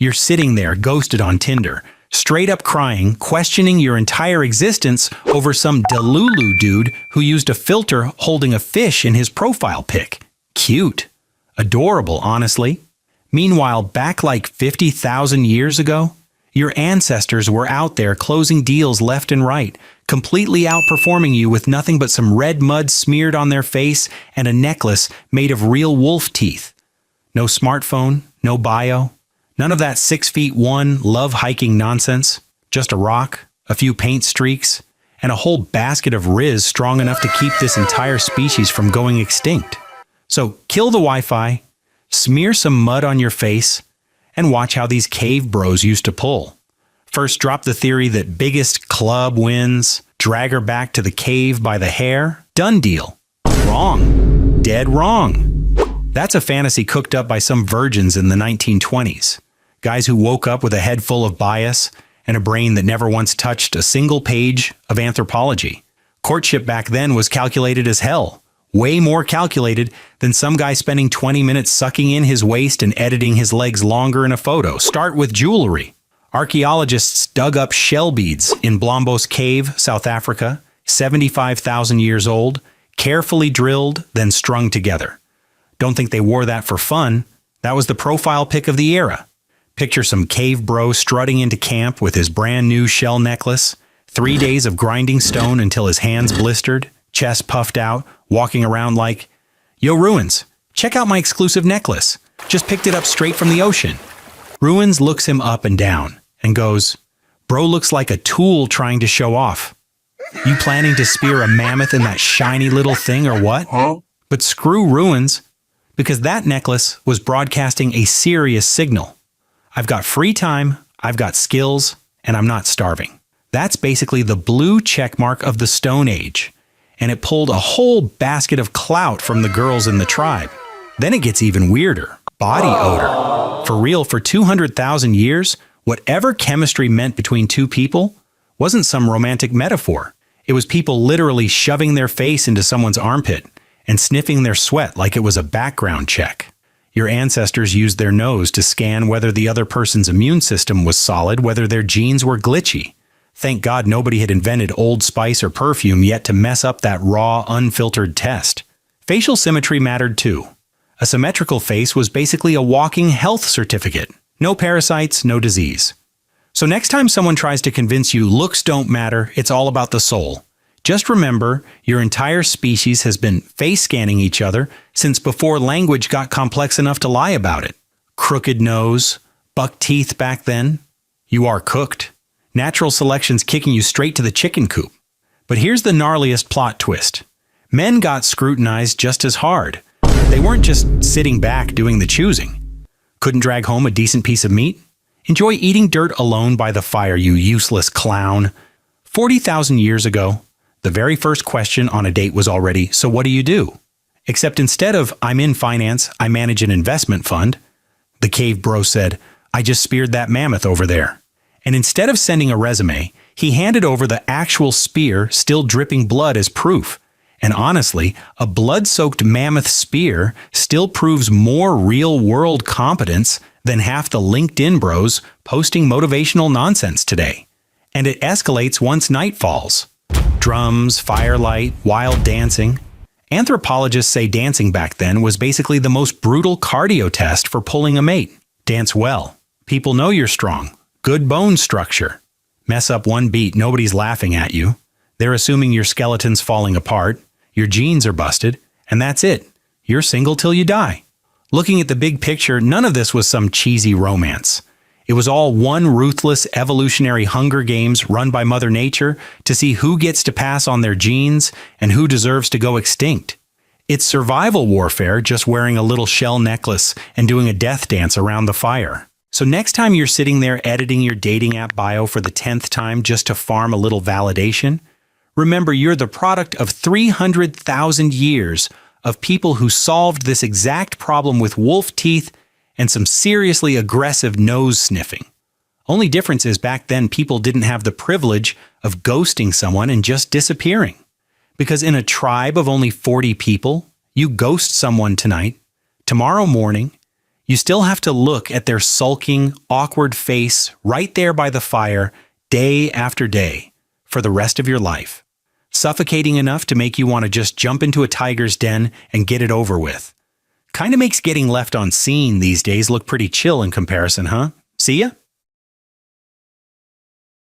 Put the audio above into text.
You're sitting there, ghosted on Tinder, straight up crying, questioning your entire existence over some Delulu dude who used a filter holding a fish in his profile pic. Cute. Adorable, honestly. Meanwhile, back like 50,000 years ago, your ancestors were out there closing deals left and right, completely outperforming you with nothing but some red mud smeared on their face and a necklace made of real wolf teeth. No smartphone, no bio, none of that 6'1" love hiking nonsense. Just a rock, a few paint streaks, and a whole basket of Riz strong enough to keep this entire species from going extinct. So kill the Wi-Fi, smear some mud on your face, and watch how these cave bros used to pull. First, drop the theory that biggest club wins, drag her back to the cave by the hair. Done deal. Wrong. Dead wrong. That's a fantasy cooked up by some virgins in the 1920s. Guys who woke up with a head full of bias and a brain that never once touched a single page of anthropology. Courtship back then was calculated as hell. Way more calculated than some guy spending 20 minutes sucking in his waist and editing his legs longer in a photo. Start with jewelry. Archaeologists dug up shell beads in Blombos Cave, South Africa, 75,000 years old, carefully drilled, then strung together. Don't think they wore that for fun. That was the profile pic of the era. Picture some cave bro strutting into camp with his brand new shell necklace, 3 days of grinding stone until his hands blistered, chest puffed out, walking around like, "Yo, Ruins, check out my exclusive necklace. Just picked it up straight from the ocean." Ruins looks him up and down and goes, "Bro looks like a tool trying to show off. You planning to spear a mammoth in that shiny little thing or what?" But screw Ruins, because that necklace was broadcasting a serious signal. I've got free time, I've got skills, and I'm not starving. That's basically the blue checkmark of the Stone Age. And it pulled a whole basket of clout from the girls in the tribe. Then it gets even weirder. Body odor. For real, for 200,000 years, whatever chemistry meant between two people wasn't some romantic metaphor. It was people literally shoving their face into someone's armpit and sniffing their sweat like it was a background check. Your ancestors used their nose to scan whether the other person's immune system was solid, whether their genes were glitchy. Thank God nobody had invented Old Spice or perfume yet to mess up that raw, unfiltered test. Facial symmetry mattered too. A symmetrical face was basically a walking health certificate. No parasites, no disease. So next time someone tries to convince you looks don't matter, it's all about the soul, just remember your entire species has been face scanning each other since before language got complex enough to lie about it. Crooked nose, buck teeth back then. You are cooked. Natural selection's kicking you straight to the chicken coop. But here's the gnarliest plot twist. Men got scrutinized just as hard. They weren't just sitting back doing the choosing. Couldn't drag home a decent piece of meat? Enjoy eating dirt alone by the fire, you useless clown. 40,000 years ago, the very first question on a date was already, "So what do you do?" Except instead of, "I'm in finance, I manage an investment fund," the cave bro said, "I just speared that mammoth over there." And instead of sending a resume, he handed over the actual spear still dripping blood as proof. And honestly, a blood-soaked mammoth spear still proves more real-world competence than half the LinkedIn bros posting motivational nonsense today. And it escalates once night falls. Drums, firelight, wild dancing. Anthropologists say dancing back then was basically the most brutal cardio test for pulling a mate. Dance well. People know you're strong. Good bone structure. Mess up one beat, nobody's laughing at you. They're assuming your skeleton's falling apart, your genes are busted, and that's it. You're single till you die. Looking at the big picture, none of this was some cheesy romance. It was all one ruthless evolutionary Hunger Games run by Mother Nature to see who gets to pass on their genes and who deserves to go extinct. It's survival warfare, just wearing a little shell necklace and doing a death dance around the fire. So next time you're sitting there editing your dating app bio for the 10th time just to farm a little validation, remember you're the product of 300,000 years of people who solved this exact problem with wolf teeth and some seriously aggressive nose sniffing. Only difference is back then people didn't have the privilege of ghosting someone and just disappearing. Because in a tribe of only 40 people, you ghost someone tonight, tomorrow morning, You still have to look at their sulking, awkward face right there by the fire, day after day, for the rest of your life. Suffocating enough to make you want to just jump into a tiger's den and get it over with. Kinda makes getting left on scene these days look pretty chill in comparison, huh? See ya?